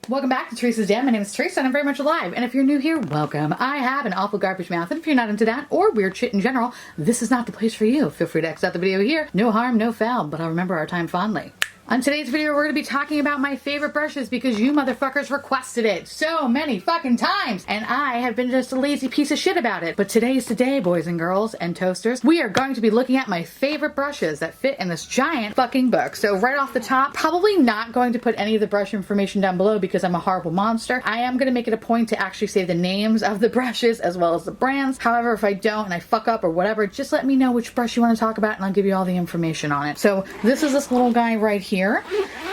Welcome back to Theresa.is.Dead. My name is Theresa and I'm very much alive. And if you're new here, welcome. I have an awful garbage mouth, and if you're not into that or weird shit in general, this is not the place for you. Feel free to exit the video here. No harm, no foul, but I'll remember our time fondly. On today's video, we're going to be talking about my favorite brushes because you motherfuckers requested it so many fucking times, and I have been just a lazy piece of shit about it. But today's the day, boys and girls and toasters. We are going to be looking at my favorite brushes that fit in this giant fucking book. So right off the top, probably not going to put any of the brush information down below because I'm a horrible monster. I am going to make it a point to actually say the names of the brushes as well as the brands. However, if I don't and I fuck up or whatever, just let me know which brush you want to talk about and I'll give you all the information on it. So this is this little guy right here.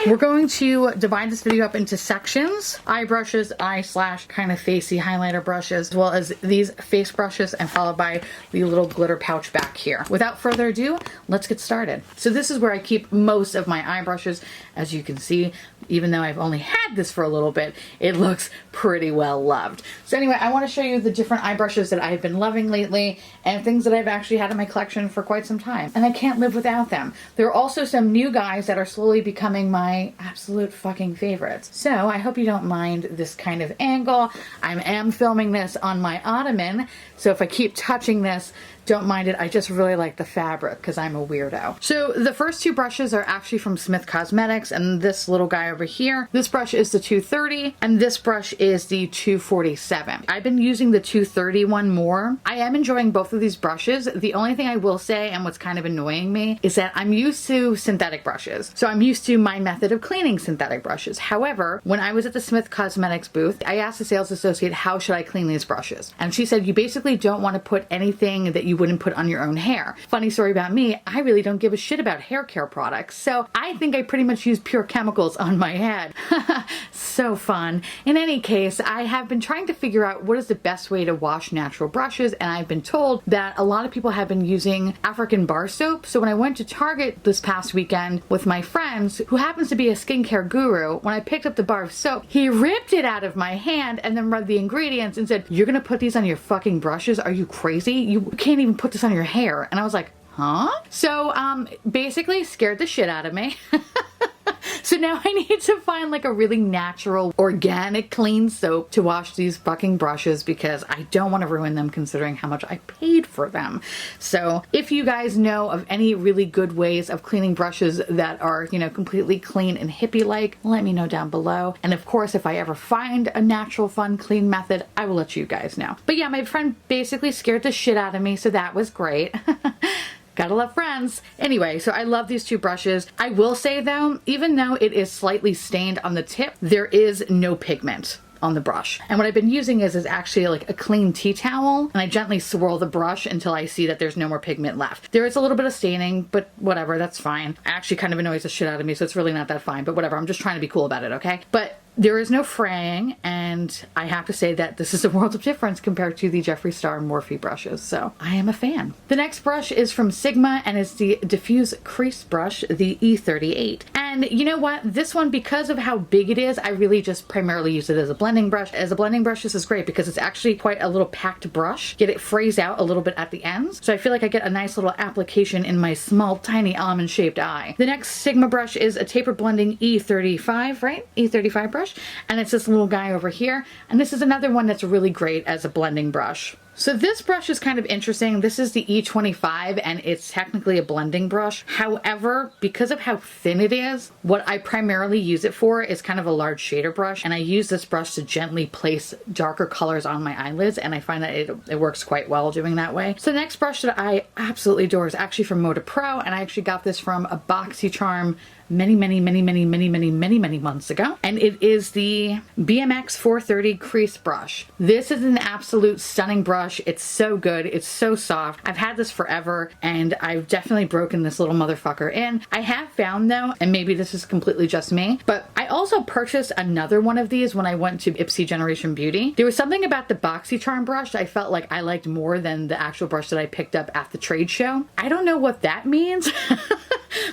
We're going to divide this video up into sections: eye brushes, eye/, kind of facey highlighter brushes, as well as these face brushes, and followed by the little glitter pouch back here. Without further ado, let's get started. So this is where I keep most of my eye brushes. As you can see, even though I've only had this for a little bit, it looks pretty well loved. So anyway, I want to show you the different eye brushes that I've been loving lately and things that I've actually had in my collection for quite some time, and I can't live without them. There are also some new guys that are slowly becoming my absolute fucking favorites. So I hope you don't mind this kind of angle. I am filming this on my ottoman, so if I keep touching this, don't mind it. I just really like the fabric because I'm a weirdo. So the first two brushes are actually from Smith Cosmetics, and this little guy over here, this brush is the 230 and this brush is the 247. I've been using the 230 one more. I am enjoying both of these brushes. The only thing I will say, and what's kind of annoying me, is that I'm used to synthetic brushes. So I'm used to my method of cleaning synthetic brushes. However, when I was at the Smith Cosmetics booth, I asked the sales associate, how should I clean these brushes? And she said, you basically don't want to put anything that you wouldn't put on your own hair. Funny story about me, I really don't give a shit about hair care products, so I think I pretty much use pure chemicals on my head. So fun. In any case, I have been trying to figure out what is the best way to wash natural brushes, and I've been told that a lot of people have been using African bar soap. So when I went to Target this past weekend with my friends, who happens to be a skincare guru, when I picked up the bar of soap, he ripped it out of my hand and then read the ingredients and said, "You're gonna put these on your fucking brushes? Are you crazy? You can't even put this on your hair." And I was like, huh? So basically scared the shit out of me. So now I need to find like a really natural, organic, clean soap to wash these fucking brushes because I don't want to ruin them considering how much I paid for them. So if you guys know of any really good ways of cleaning brushes that are, you know, completely clean and hippie-like, let me know down below. And of course, if I ever find a natural, fun, clean method, I will let you guys know. But yeah, my friend basically scared the shit out of me, so that was great. Gotta love friends. Anyway, so I love these two brushes. I will say though, even though it is slightly stained on the tip, there is no pigment on the brush. And what I've been using is actually like a clean tea towel, and I gently swirl the brush until I see that there's no more pigment left. There is a little bit of staining, but whatever, that's fine. It actually kind of annoys the shit out of me, so it's really not that fine, but whatever, I'm just trying to be cool about it, okay? But there is no fraying, and I have to say that this is a world of difference compared to the Jeffree Star Morphe brushes, so I am a fan. The next brush is from Sigma, and it's the Diffuse Crease Brush, the E38. And you know what? This one, because of how big it is, I really just primarily use it as a blending brush. As a blending brush, this is great because it's actually quite a little packed brush, yet it frays out a little bit at the ends. So I feel like I get a nice little application in my small, tiny almond-shaped eye. The next Sigma brush is a taper blending E35, right? E35 brush. And it's this little guy over here, and this is another one that's really great as a blending brush. So this brush is kind of interesting. This is the E25 and it's technically a blending brush. However, because of how thin it is, what I primarily use it for is kind of a large shader brush, and I use this brush to gently place darker colors on my eyelids, and I find that it works quite well doing that way. So the next brush that I absolutely adore is actually from m.o.t.d Pro, and I actually got this from a BoxyCharm many months ago, and it is the BMX 430 crease brush. This is an absolute stunning brush. It's so good. It's so soft. I've had this forever, and I've definitely broken this little motherfucker in. I have found though, and maybe this is completely just me, but I also purchased another one of these when I went to Ipsy Generation Beauty. There was something about the BoxyCharm brush I felt like I liked more than the actual brush that I picked up at the trade show. I don't know what that means,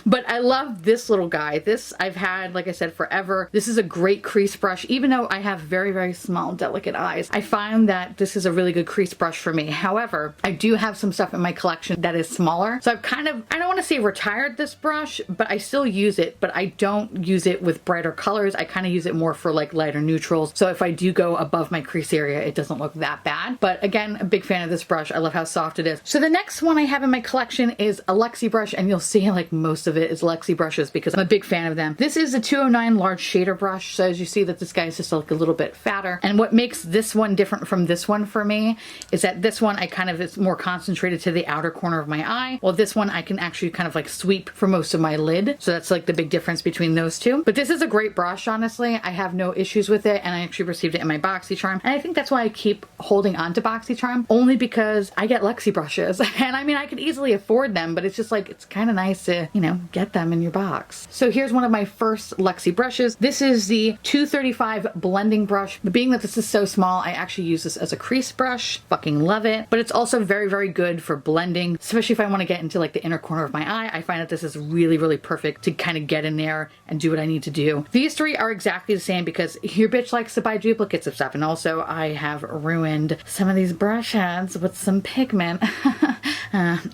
but I love this little guy. This I've had, like I said, forever. This is a great crease brush, even though I have very, very small, delicate eyes. I find that this is a really good crease brush for me. However, I do have some stuff in my collection that is smaller. So I've kind of, I don't want to say retired this brush, but I still use it, but I don't use it with brighter colors. I kind of use it more for like lighter neutrals. So if I do go above my crease area, it doesn't look that bad. But again, a big fan of this brush. I love how soft it is. So the next one I have in my collection is a Lexi brush, and you'll see like most of it is Lexi brushes because I'm a big fan of them. This is a 209 large shader brush. So as you see that this guy is just like a little bit fatter. And what makes this one different from this one for me is that this one I kind of, it's more concentrated to the outer corner of my eye. Well, this one I can actually kind of like sweep for most of my lid. So that's like the big difference between those two. But this is a great brush, honestly. I have no issues with it, and I actually received it in my BoxyCharm. And I think that's why I keep holding on to BoxyCharm, only because I get Lexi brushes. And I mean, I could easily afford them, but it's just like, it's kind of nice to, you know, get them in your box. So here's one of my first Lexi brushes. This is the 235 blending brush. But being that this is so small, I actually use this as a crease brush. Fucking love it. But it's also very, very good for blending, especially if I want to get into like the inner corner of my eye. I find that this is really, really perfect to kind of get in there and do what I need to do. These three are exactly the same because your bitch likes to buy duplicates of stuff. And also I have ruined some of these brush heads with some pigment.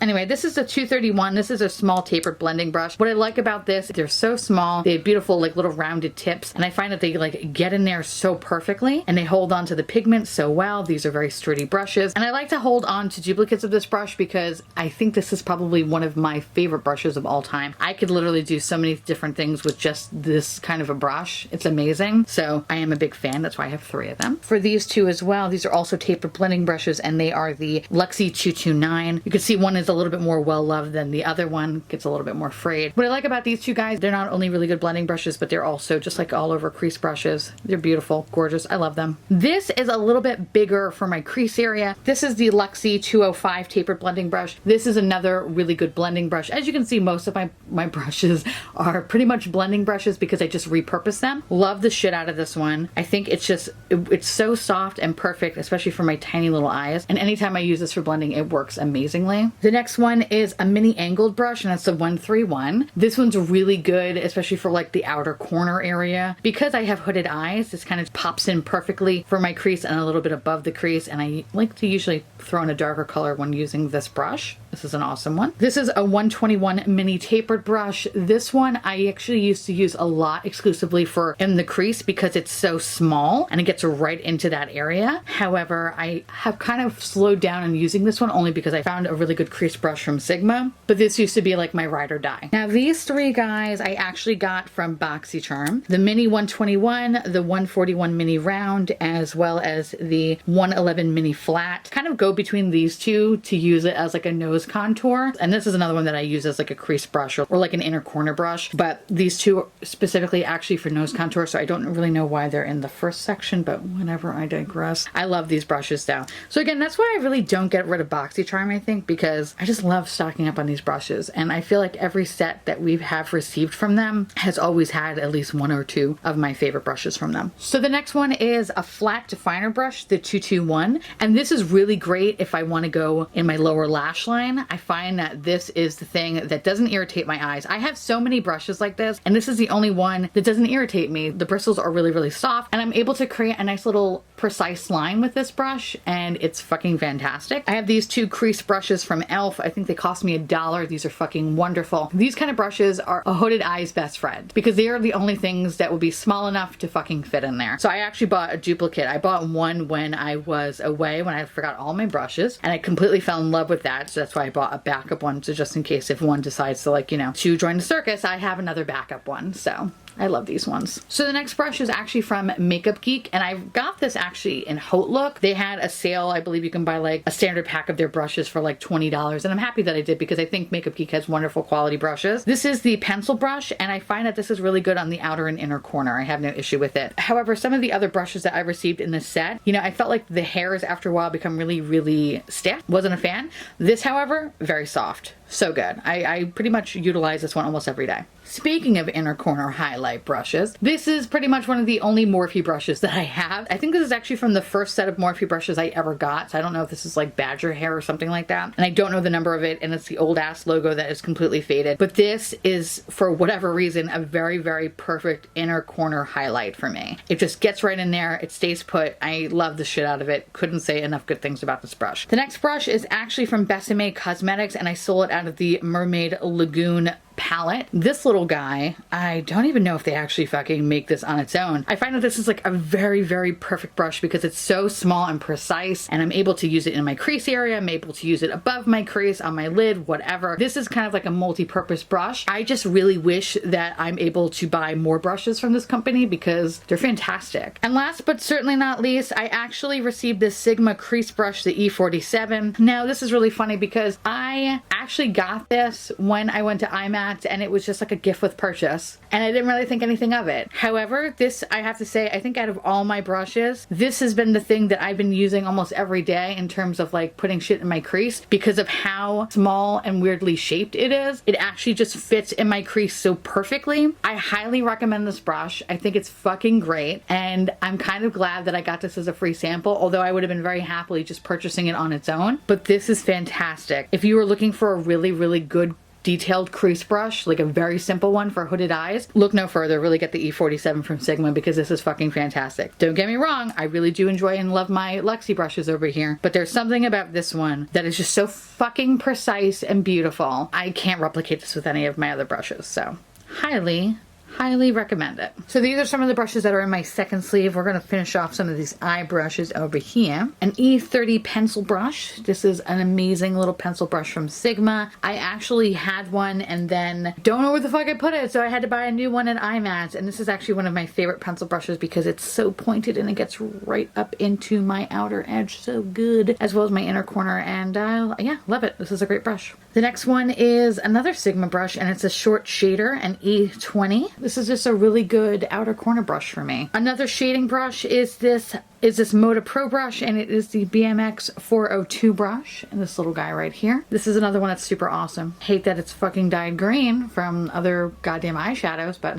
Anyway, this is a 231. This is a small tapered blending brush. What I like about this, they're so small. They have beautiful like little rounded tips. And I find that they like get in there so perfectly and they hold on to the pigment so well. These are very sturdy brushes. And I like to hold on to duplicates of this brush because I think this is probably one of my favorite brushes of all time. I could literally do so many different things with just this kind of a brush. It's amazing. So I am a big fan. That's why I have three of them. For these two as well, these are also tapered blending brushes, and they are the Lexi 229. You can see one is a little bit more well-loved than the other one. Gets a little bit more frayed. What I like about these two guys, they're not only really good blending brushes, but they're also just like all over crease brushes. They're beautiful, gorgeous. I love them. This is a little bit bigger for my crease area. This is the Lexi 205 tapered blending brush. This is another really good blending brush. As you can see, most of my brushes are pretty much blending brushes because I just repurpose them. Love the shit out of this one. I think it's just, it's so soft and perfect, especially for my tiny little eyes. And anytime I use this for blending, it works amazingly. The next one is a mini angled brush, and that's the 131. This one's really good, especially for like the outer corner area. Because I have hooded eyes, this kind of pops in perfectly for my crease and a little bit above the crease. And I like to usually throw in a darker color when using this brush. This is an awesome one. This is a 121 mini tapered brush. This one I actually used to use a lot exclusively for in the crease because it's so small and it gets right into that area. However, I have kind of slowed down on using this one only because I found a really good crease brush from Sigma, but this used to be like my ride or die. Now these three guys I actually got from BoxyCharm. The mini 121, the 141 mini round, as well as the 111 mini flat. Kind of go between these two to use it as like a nose contour. And this is another one that I use as like a crease brush or like an inner corner brush. But these two specifically actually for nose contour, so I don't really know why they're in the first section, but whatever, I digress. I love these brushes though. So again, that's why I really don't get rid of BoxyCharm, I think, because I just love stocking up on these brushes. And I feel like every set that we have received from them has always had at least one or two of my favorite brushes from them. So the next one is a flat definer brush, the 221. And this is really great if I want to go in my lower lash line. I find that this is the thing that doesn't irritate my eyes. I have so many brushes like this, and this is the only one that doesn't irritate me. The bristles are really, really soft, and I'm able to create a nice little precise line with this brush, and it's fucking fantastic. I have these two crease brushes from e.l.f. I think they cost me $1. These are fucking wonderful. These kind of brushes are a hooded eye's best friend because they are the only things that will be small enough to fucking fit in there. So I actually bought a duplicate. I bought one when I was away, when I forgot all my brushes, and I completely fell in love with that. So that's why I bought a backup one, so just in case if one decides to, like, you know, to join the circus, I have another backup one. So I love these ones. So the next brush is actually from Makeup Geek, and I got this actually in Haute Look. They had a sale. I believe you can buy like a standard pack of their brushes for like $20, and I'm happy that I did because I think Makeup Geek has wonderful quality brushes. This is the pencil brush, and I find that this is really good on the outer and inner corner. I have no issue with it. However, some of the other brushes that I received in this set, you know, I felt like the hairs after a while become really, really stiff. Wasn't a fan. This, however, very soft. So good. I pretty much utilize this one almost every day. Speaking of inner corner highlight brushes, this is pretty much one of the only Morphe brushes that I have. I think this is actually from the first set of Morphe brushes I ever got. So I don't know if this is like badger hair or something like that. And I don't know the number of it, and it's the old ass logo that is completely faded. But this is, for whatever reason, a very, very perfect inner corner highlight for me. It just gets right in there. It stays put. I love the shit out of it. Couldn't say enough good things about this brush. The next brush is actually from Besame Cosmetics, and I stole it out of the Mermaid Lagoon palette. This little guy, I don't even know if they actually fucking make this on its own. I find that this is like a very, very perfect brush because it's so small and precise, and I'm able to use it in my crease area. I'm able to use it above my crease, on my lid, whatever. This is kind of like a multi-purpose brush. I just really wish that I'm able to buy more brushes from this company because they're fantastic. And last but certainly not least, I actually received this Sigma crease brush, the E47. Now this is really funny because I actually got this when I went to IMAX, and it was just like a gift with purchase, and I didn't really think anything of it. However, this, I have to say, I think out of all my brushes, this has been the thing that I've been using almost every day in terms of like putting shit in my crease because of how small and weirdly shaped it is. It actually just fits in my crease so perfectly. I highly recommend this brush. I think it's fucking great, and I'm kind of glad that I got this as a free sample, although I would have been very happily just purchasing it on its own. But this is fantastic. If you were looking for a really, really good detailed crease brush, like a very simple one for hooded eyes, look no further. Really get the E47 from Sigma because this is fucking fantastic. Don't get me wrong, I really do enjoy and love my Luxie brushes over here, but there's something about this one that is just so fucking precise and beautiful. I can't replicate this with any of my other brushes, so highly recommend it. So these are some of the brushes that are in my second sleeve. We're going to finish off some of these eye brushes over here. An E30 pencil brush. This is an amazing little pencil brush from Sigma. I actually had one and then don't know where the fuck I put it, so I had to buy a new one at IMAX, and this is actually one of my favorite pencil brushes because it's so pointed and it gets right up into my outer edge so good, as well as my inner corner, and yeah, love it. This is a great brush. The next one is another Sigma brush, and it's a short shader, an E20. This is just a really good outer corner brush for me. Another shading brush is this m.o.t.d Pro brush, and it is the BMX 402 brush, and this little guy right here. This is another one that's super awesome. Hate that it's fucking dyed green from other goddamn eyeshadows, but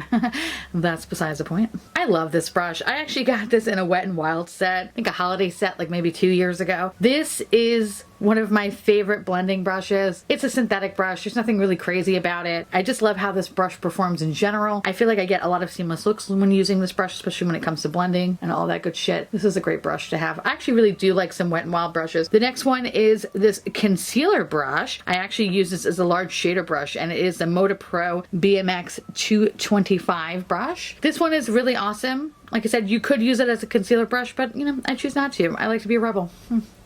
that's besides the point. I love this brush. I actually got this in a Wet n Wild set, I think a holiday set like maybe 2 years ago. This is one of my favorite blending brushes. It's a synthetic brush. There's nothing really crazy about it. I just love how this brush performs in general. I feel like I get a lot of seamless looks when using this brush, especially when it comes to blending and all that good shit. This is a great brush to have. I actually really do like some Wet n Wild brushes. The next one is this concealer brush. I actually use this as a large shader brush, and it is the m.o.t.d Pro BMX 225 brush. This one is really awesome. Like I said, you could use it as a concealer brush, but you know, I choose not to. I like to be a rebel.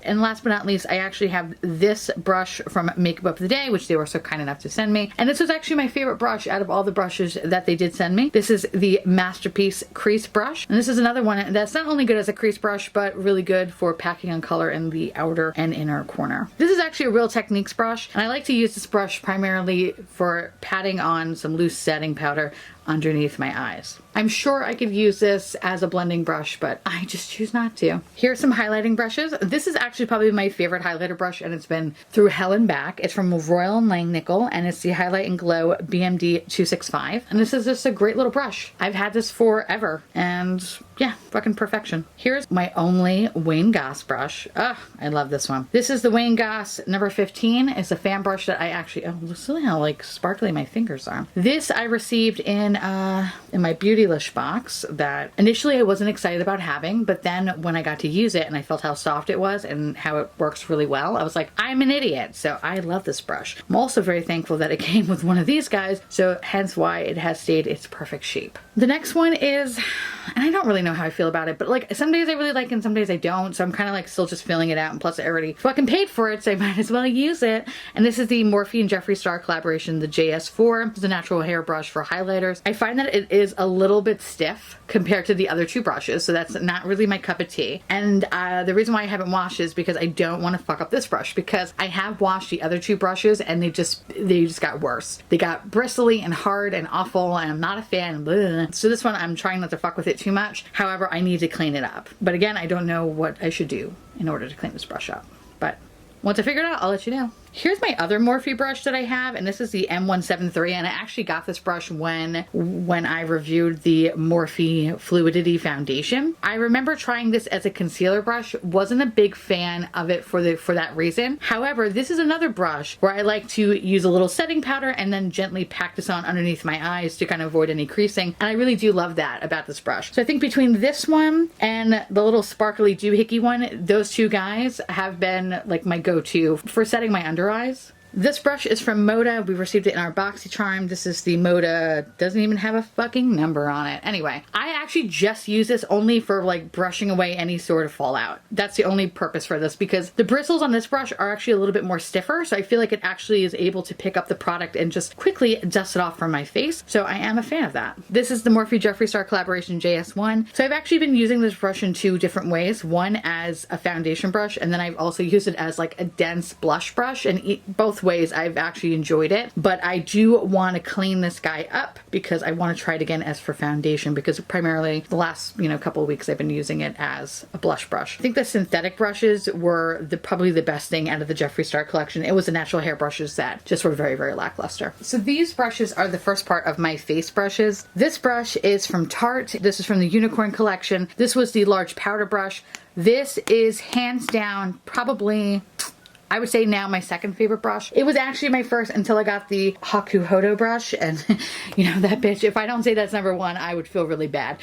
And last but not least, I actually have this brush from m.o.t.d, which they were so kind enough to send me. And this was actually my favorite brush out of all the brushes that they did send me. This is the Masterpiece Crease Brush. And this is another one that's not only good as a crease brush, but really good for packing on color in the outer and inner corner. This is actually a Real Techniques brush, and I like to use this brush primarily for patting on some loose setting powder underneath my eyes. I'm sure I could use this as a blending brush, but I just choose not to. Here are some highlighting brushes. This is actually probably my favorite highlighter brush, and it's been through hell and back. It's from Royal and Langnickel, and it's the Highlight and Glow BMD 265. And this is just a great little brush. I've had this forever, and yeah, fucking perfection. Here's my only Wayne Goss brush. Ugh, I love this one. This is the Wayne Goss number 15. It's a fan brush that I actually, oh, listen how like sparkly my fingers are. This I received in my Beautylish box that initially I wasn't excited about having, but then when I got to use it and I felt how soft it was and how it works really well, I was like, I'm an idiot. So I love this brush. I'm also very thankful that it came with one of these guys, so hence why it has stayed its perfect shape. The next one is, and I don't really know how I feel about it, but like some days I really like it and some days I don't, so I'm kind of like still just feeling it out, and plus I already fucking paid for it, so I might as well use it. And this is the Morphe and Jeffree Star collaboration, the JS4. It's a natural hair brush for highlighters. I find that it is a little bit stiff compared to the other two brushes, so that's not really my cup of tea. And the reason why I haven't washed is because I don't want to fuck up this brush, because I have washed the other two brushes and they just got worse. They got bristly and hard and awful, and I'm not a fan. Blah. So this one I'm trying not to fuck with it too much. However, I need to clean it up. But again, I don't know what I should do in order to clean this brush up. But once I figure it out, I'll let you know. Here's my other Morphe brush that I have, and this is the M173, and I actually got this brush when I reviewed the Morphe Fluidity Foundation. I remember trying this as a concealer brush, wasn't a big fan of it for that reason. However, this is another brush where I like to use a little setting powder and then gently pack this on underneath my eyes to kind of avoid any creasing, and I really do love that about this brush. So I think between this one and the little sparkly doohickey one, those two guys have been like my go-to for setting my under eyes. This brush is from m.o.t.d. We received it in our BoxyCharm. This is the m.o.t.d. Doesn't even have a fucking number on it. Anyway, I actually just use this only for like brushing away any sort of fallout. That's the only purpose for this, because the bristles on this brush are actually a little bit more stiffer, so I feel like it actually is able to pick up the product and just quickly dust it off from my face. So I am a fan of that. This is the Morphe Jeffree Star collaboration JS1. So I've actually been using this brush in two different ways. One as a foundation brush, and then I've also used it as like a dense blush brush, and both ways I've actually enjoyed it. But I do want to clean this guy up because I want to try it again as for foundation, because primarily the last couple of weeks I've been using it as a blush brush. I think the synthetic brushes were probably the best thing out of the Jeffree Star collection. It was the natural hair brushes that just were very, very lackluster. So these brushes are the first part of my face brushes. This brush is from Tarte. This is from the Unicorn collection. This was the large powder brush. This is hands down probably, I would say now, my second favorite brush. It was actually my first until I got the Hakuhodo brush, and that bitch, if I don't say that's number one, I would feel really bad.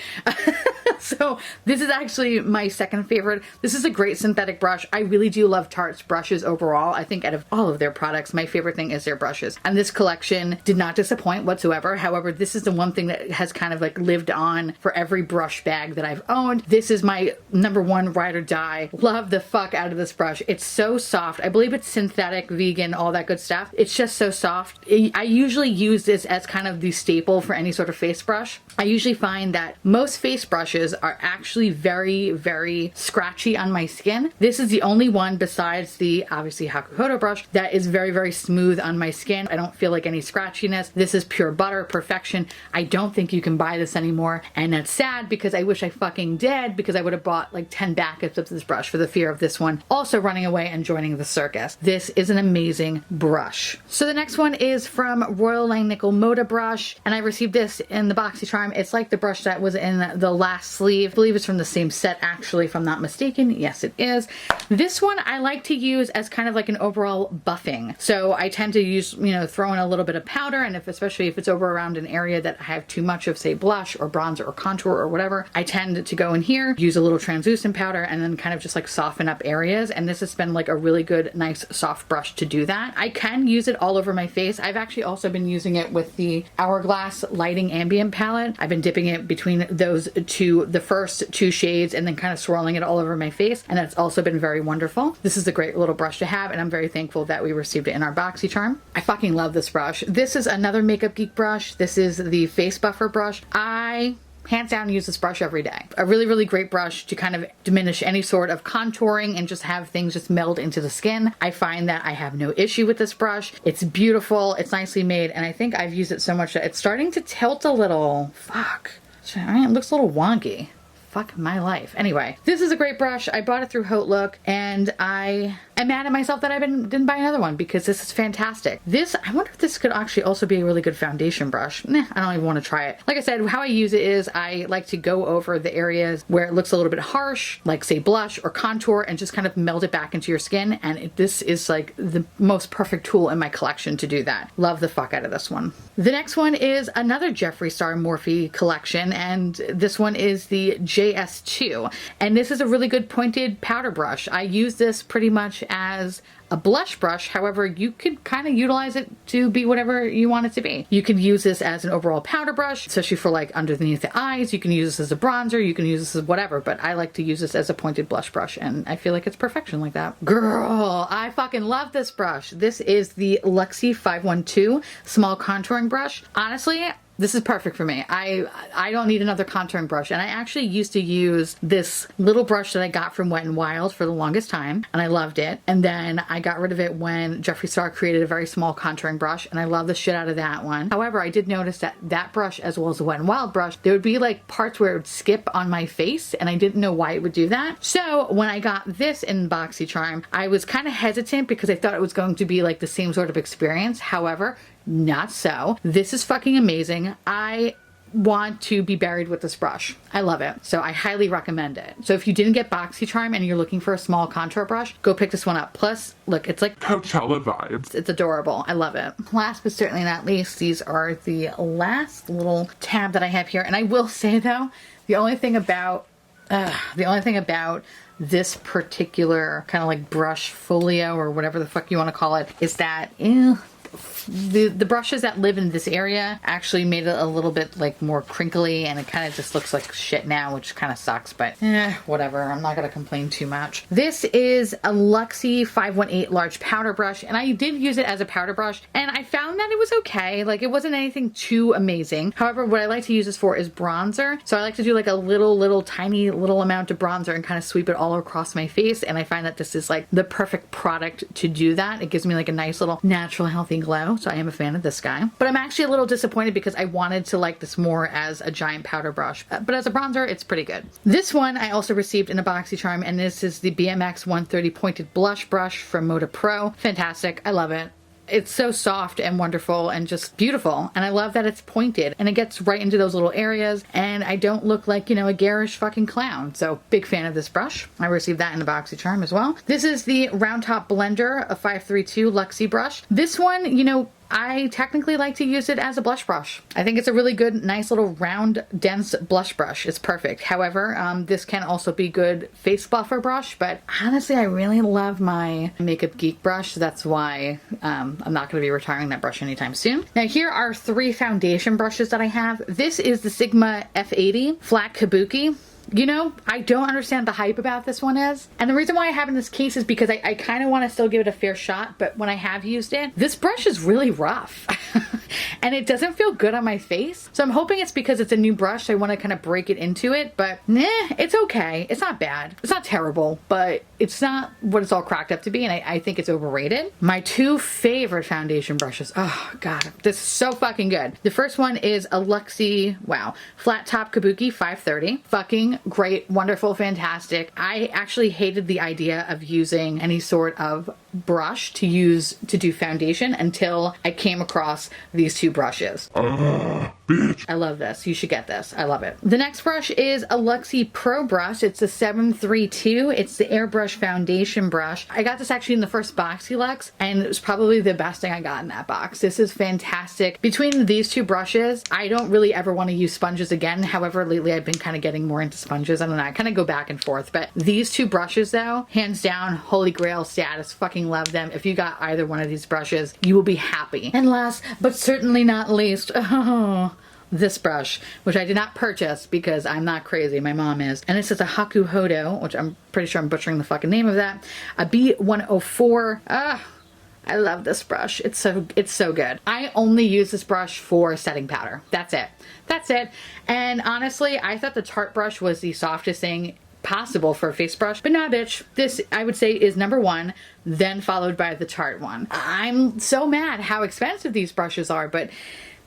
So this is actually my second favorite. This is a great synthetic brush. I really do love Tarte's brushes overall. I think out of all of their products, my favorite thing is their brushes. And this collection did not disappoint whatsoever. However, this is the one thing that has kind of like lived on for every brush bag that I've owned. This is my number one ride or die. Love the fuck out of this brush. It's so soft. I believe it's synthetic, vegan, all that good stuff. It's just so soft. I usually use this as kind of the staple for any sort of face brush. I usually find that most face brushes are actually very, very scratchy on my skin. This is the only one besides the obviously Hakuhodo brush that is very, very smooth on my skin. I don't feel like any scratchiness. This is pure butter, perfection. I don't think you can buy this anymore, and that's sad because I wish I fucking did, because I would have bought like 10 backups of this brush for the fear of this one also running away and joining the circus. This is an amazing brush. So the next one is from Royal Langnickel m.o.t.d. brush, and I received this in the BoxyCharm. It's like the brush that was in the last sleeve. I believe it's from the same set actually, if I'm not mistaken. Yes, it is. This one I like to use as kind of like an overall buffing. So I tend to use, throw in a little bit of powder, and especially if it's over around an area that I have too much of, say, blush or bronzer or contour or whatever, I tend to go in here, use a little translucent powder, and then kind of just like soften up areas. And this has been like a really good, nice, soft brush to do that. I can use it all over my face. I've actually also been using it with the Hourglass Lighting Ambient palette. I've been dipping it between those two, the first two shades, and then kind of swirling it all over my face, and that's also been very wonderful. This is a great little brush to have, and I'm very thankful that we received it in our BoxyCharm. I fucking love this brush. This is another Makeup Geek brush. This is the Face Buffer brush. I hands down use this brush every day. A really, really great brush to kind of diminish any sort of contouring and just have things just meld into the skin. I find that I have no issue with this brush. It's beautiful, it's nicely made, and I think I've used it so much that it's starting to tilt a little. Fuck. It looks a little wonky. Fuck my life. Anyway, this is a great brush. I bought it through Haute Look, and I am mad at myself that I didn't buy another one, because this is fantastic. This, I wonder if this could actually also be a really good foundation brush. Nah, I don't even want to try it. Like I said, how I use it is I like to go over the areas where it looks a little bit harsh, like say blush or contour, and just kind of meld it back into your skin. And this is like the most perfect tool in my collection to do that. Love the fuck out of this one. The next one is another Jeffree Star Morphe collection, and this one is the JS2. And this is a really good pointed powder brush. I use this pretty much as a blush brush. However, you could kind of utilize it to be whatever you want it to be. You can use this as an overall powder brush, especially for like underneath the eyes. You can use this as a bronzer. You can use this as whatever, but I like to use this as a pointed blush brush, and I feel like it's perfection like that. Girl, I fucking love this brush. This is the Luxie 512 small contouring brush. Honestly, This is perfect for me. I don't need another contouring brush. And I actually used to use this little brush that I got from Wet n Wild for the longest time, and I loved it. And then I got rid of it when Jeffree Star created a very small contouring brush, and I love the shit out of that one. However, I did notice that that brush, as well as the Wet n Wild brush, there would be like parts where it would skip on my face, and I didn't know why it would do that. So when I got this in BoxyCharm, I was kind of hesitant because I thought it was going to be like the same sort of experience. However, not so. This is fucking amazing. I want to be buried with this brush. I love it. So I highly recommend it. So if you didn't get BoxyCharm and you're looking for a small contour brush, go pick this one up. Plus, look, it's like Coachella vibes. It's adorable. I love it. Last but certainly not least, these are the last little tab that I have here. And I will say though, the only thing about this particular kind of like brush folio or whatever the fuck you want to call it is that the brushes that live in this area actually made it a little bit like more crinkly, and it kind of just looks like shit now, which kind of sucks, but whatever. I'm not gonna complain too much. This is a Luxie 518 large powder brush, and I did use it as a powder brush, and I found that it was okay. Like, it wasn't anything too amazing. However, what I like to use this for is bronzer. So I like to do like a little tiny amount of bronzer and kind of sweep it all across my face, and I find that this is like the perfect product to do that. It gives me like a nice little natural healthy glow. So I am a fan of this guy, but I'm actually a little disappointed because I wanted to like this more as a giant powder brush, but as a bronzer, it's pretty good. This one I also received in a BoxyCharm, and this is the BMX 130 pointed blush brush from m.o.t.d Pro. Fantastic. I love it. It's so soft and wonderful and just beautiful. And I love that it's pointed and it gets right into those little areas, and I don't look like, you know, a garish fucking clown. So big fan of this brush. I received that in the BoxyCharm as well. This is the Round Top Blender, a 532 Luxie brush. This one, you know, I technically like to use it as a blush brush. I think it's a really good, nice little round, dense blush brush. It's perfect. However, this can also be good face buffer brush, but honestly, I really love my Makeup Geek brush. So that's why I'm not going to be retiring that brush anytime soon. Now, here are 3 foundation brushes that I have. This is the Sigma F80 Flat Kabuki. You know, I don't understand the hype about this one is. And the reason why I have in this case is because I kind of want to still give it a fair shot, but when I have used it, this brush is really rough. And it doesn't feel good on my face. So I'm hoping it's because it's a new brush, so I want to kind of break it into it, but nah, it's okay. It's not bad. It's not terrible, but it's not what it's all cracked up to be, and I think it's overrated. My 2 favorite foundation brushes. Oh God, this is so fucking good. The first one is a Luxie, wow, Flat Top Kabuki 530. Fucking great, wonderful, fantastic. I actually hated the idea of using any sort of brush to do foundation until I came across these 2 brushes. Bitch. I love this. You should get this. I love it. The next brush is a Luxie Pro brush. It's a 732. It's the Airbrush Foundation brush. I got this actually in the first BoxyLux, and it was probably the best thing I got in that box. This is fantastic. Between these 2 brushes, I don't really ever want to use sponges again. However, lately I've been kind of getting more into sponges. I don't know. I kind of go back and forth, but these 2 brushes though, hands down, holy grail status. Fucking love them. If you got either one of these brushes, you will be happy. And last, but certainly not least, this brush, which I did not purchase because I'm not crazy, my mom is. And this is a Haku Hodo, which I'm pretty sure I'm butchering the fucking name of that. A B104. I love this brush. It's so good. I only use this brush for setting powder. That's it. That's it. And honestly, I thought the Tarte brush was the softest thing possible for a face brush, but nah, bitch. This, I would say, is number 1, then followed by the Tarte one. I'm so mad how expensive these brushes are, but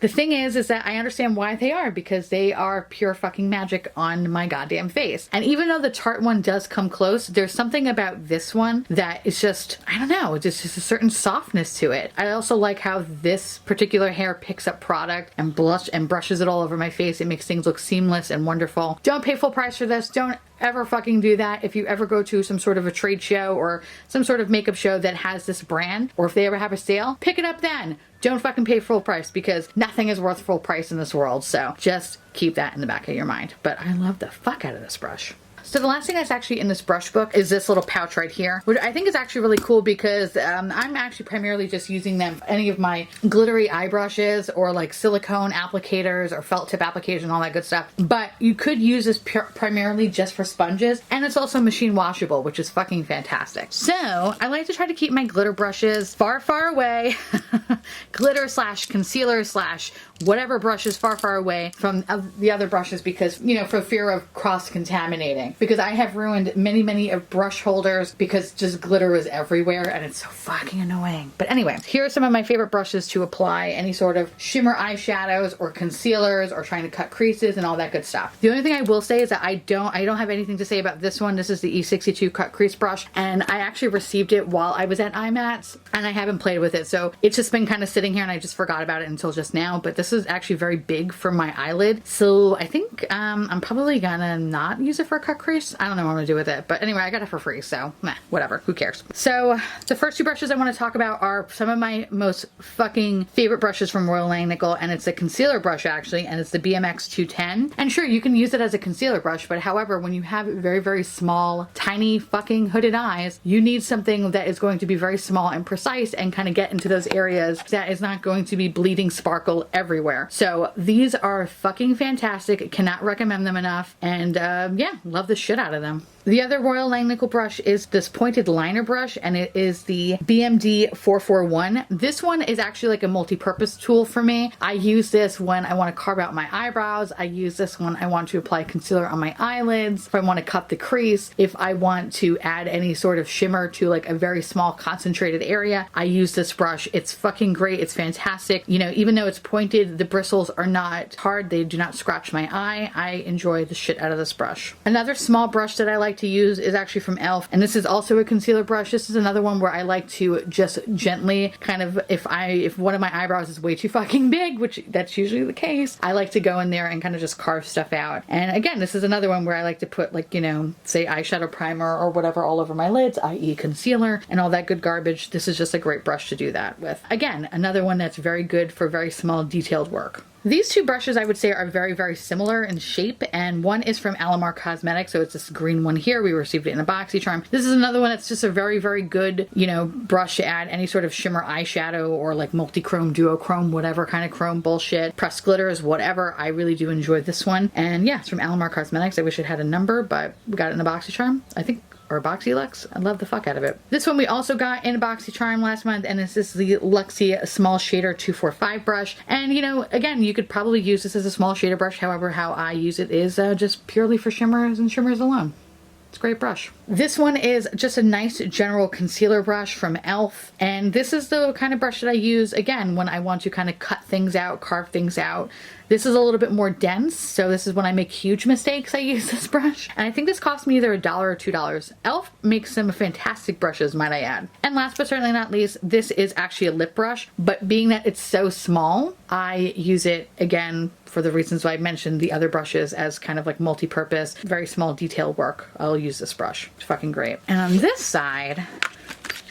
the thing is that I understand why they are, because they are pure fucking magic on my goddamn face. And even though the Tarte one does come close, there's something about this one that is just, I don't know, just a certain softness to it. I also like how this particular hair picks up product and brushes it all over my face. It makes things look seamless and wonderful. Don't pay full price for this. Don't ever fucking do that. If you ever go to some sort of a trade show or some sort of makeup show that has this brand, or if they ever have a sale, pick it up then. Don't fucking pay full price, because nothing is worth full price in this world. So just keep that in the back of your mind. But I love the fuck out of this brush. So the last thing that's actually in this brush book is this little pouch right here, which I think is actually really cool because I'm actually primarily just using them for any of my glittery eye brushes or like silicone applicators or felt tip application, all that good stuff. But you could use this primarily just for sponges, and it's also machine washable, which is fucking fantastic. So I like to try to keep my glitter brushes far, far away. Glitter slash concealer slash whatever brushes far away from the other brushes because, you know, for fear of cross-contaminating. Because I have ruined many of brush holders because just glitter is everywhere and it's so fucking annoying. But anyway, here are some of my favorite brushes to apply any sort of shimmer eyeshadows or concealers or trying to cut creases and all that good stuff. The only thing I will say is that I don't have anything to say about this one. This is the E62 cut crease brush, and I actually received it while I was at IMATS and I haven't played with it. So it's just been kind of sitting here and I just forgot about it until just now. But this is actually very big for my eyelid. So I think I'm probably gonna not use it for a cut crease. I don't know what I'm gonna do with it. But anyway, I got it for free. So whatever, who cares? So the first two brushes I want to talk about are some of my most fucking favorite brushes from Royal Langnickel, and it's a concealer brush actually, and it's the BMX 210. And sure, you can use it as a concealer brush, but however, when you have very small, tiny fucking hooded eyes, you need something that is going to be very small and precise and kind of get into those areas that is not going to be bleeding sparkle everywhere. So these are fucking fantastic. Cannot recommend them enough. And yeah, love the shit out of them. The other Royal Langnickel brush is this pointed liner brush, and it is the BMD 441. This one is actually like a multi-purpose tool for me. I use this when I want to carve out my eyebrows. I use this when I want to apply concealer on my eyelids, if I want to cut the crease, if I want to add any sort of shimmer to like a very small concentrated area. I use this brush. It's fucking great. It's fantastic. You know, even though it's pointed, the bristles are not hard. They do not scratch my eye. I enjoy the shit out of this brush. Another small brush that I like to use is actually from e.l.f. and this is also a concealer brush. This is another one where I like to just gently kind of, if one of my eyebrows is way too fucking big, which that's usually the case, I like to go in there and kind of just carve stuff out. And again, this is another one where I like to put like, you know, say eyeshadow primer or whatever all over my lids, i.e. concealer and all that good garbage. This is just a great brush to do that with. Again, another one that's very good for very small detailed work. These two brushes I would say are very similar in shape, and one is from Alamar Cosmetics, so it's this green one here. We received it in a BoxyCharm. This is another one that's just a very good, you know, brush to add any sort of shimmer eyeshadow or like multi-chrome, duochrome, whatever kind of chrome bullshit, pressed glitters, whatever. I really do enjoy this one. And yeah, it's from Alamar Cosmetics. I wish it had a number, but we got it in a BoxyCharm, I think, or BoxyLux. I love the fuck out of it. This one we also got in a BoxyCharm last month, and this is the Luxie Small Shader 245 brush. And you know, again, you could probably use this as a small shader brush. However, how I use it is just purely for shimmers and shimmers alone. It's a great brush. This one is just a nice general concealer brush from e.l.f. And this is the kind of brush that I use, again, when I want to kind of cut things out, carve things out. This is a little bit more dense, so this is when I make huge mistakes, I use this brush. And I think this cost me either $1 or $2. e.l.f. makes some fantastic brushes, might I add. And last but certainly not least, this is actually a lip brush, but being that it's so small, I use it, again, for the reasons I mentioned the other brushes, as kind of like multi-purpose, very small detail work. I'll use this brush. It's fucking great. And on this side,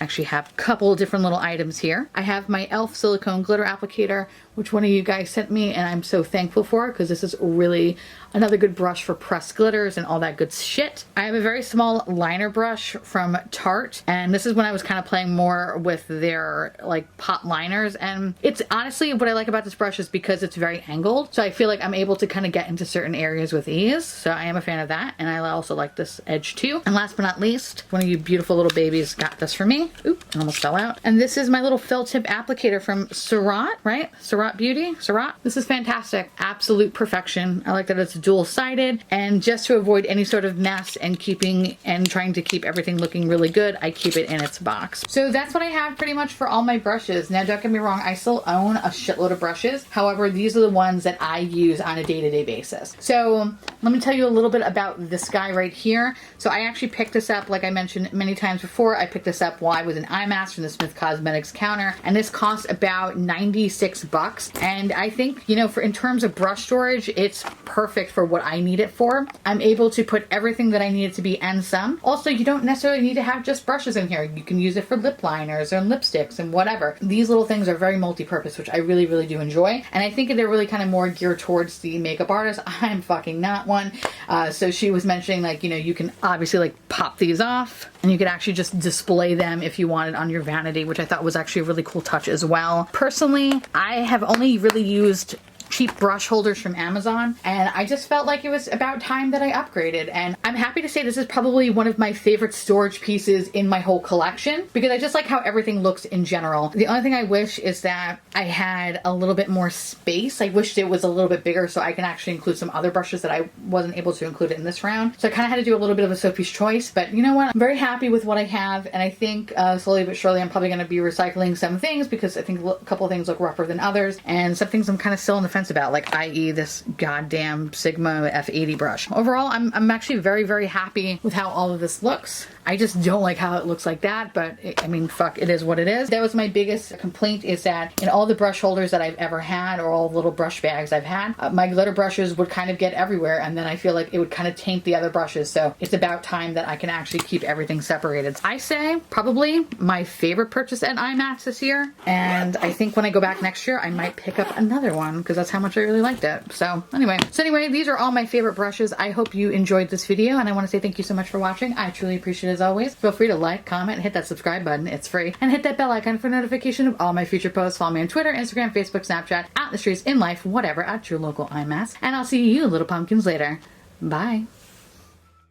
actually have a couple different little items here. I have my e.l.f. silicone glitter applicator, which one of you guys sent me, and I'm so thankful for it because this is really another good brush for pressed glitters and all that good shit. I have a very small liner brush from Tarte, and this is when I was kind of playing more with their like pot liners, and it's honestly what I like about this brush is because it's very angled, so I feel like I'm able to kind of get into certain areas with ease, so I am a fan of that. And I also like this edge too. And last but not least, one of you beautiful little babies got this for me. Oop, it almost fell out. And this is my little felt tip applicator from Surat, right? Surat Beauty, Surat. This is fantastic. Absolute perfection. I like that it's dual-sided, and just to avoid any sort of mess and trying to keep everything looking really good, I keep it in its box. So that's what I have pretty much for all my brushes. Now don't get me wrong, I still own a shitload of brushes. However, these are the ones that I use on a day-to-day basis. So let me tell you a little bit about this guy right here. So I actually picked this up, like I mentioned many times before, I picked this up while I was in IMATS from the Smith Cosmetics counter, and this cost about $96. bucks. And I think, you know, for in terms of brush storage, it's perfect for what I need it for. I'm able to put everything that I need it to be and some. Also, you don't necessarily need to have just brushes in here. You can use it for lip liners or lipsticks and whatever. These little things are very multi-purpose, which I really, really do enjoy. And I think they're really kind of more geared towards the makeup artist. I'm fucking not one. So she was mentioning, like, you know, you can obviously like pop these off and you could actually just display them if you wanted on your vanity, which I thought was actually a really cool touch as well. Personally, I have only really used cheap brush holders from Amazon, and I just felt like it was about time that I upgraded. And I'm happy to say this is probably one of my favorite storage pieces in my whole collection, because I just like how everything looks in general. The only thing I wish is that I had a little bit more space. I wished it was a little bit bigger so I can actually include some other brushes that I wasn't able to include in this round. So I kind of had to do a little bit of a Sophie's choice, but you know what? I'm very happy with what I have, and I think slowly but surely I'm probably going to be recycling some things, because I think a couple of things look rougher than others, and some things I'm kind of still on the fence about, like i.e. this goddamn Sigma F80 brush. Overall, I'm actually very, very happy with how all of this looks. I just don't like how it looks like that, but I mean, fuck, it is what it is. That was my biggest complaint, is that in all the brush holders that I've ever had, or all the little brush bags I've had, my glitter brushes would kind of get everywhere, and then I feel like it would kind of taint the other brushes. So it's about time that I can actually keep everything separated. I say probably my favorite purchase at IMATS this year, and I think when I go back next year, I might pick up another one, because that's how much I really liked it. So anyway, these are all my favorite brushes. I hope you enjoyed this video, and I want to say thank you so much for watching. I truly appreciate it as always. Feel free to like, comment, hit that subscribe button. It's free. And hit that bell icon for notification of all my future posts. Follow me on Twitter, Instagram, Facebook, Snapchat, out in the streets, in life, whatever, at your local IMATS. And I'll see you little pumpkins later. Bye.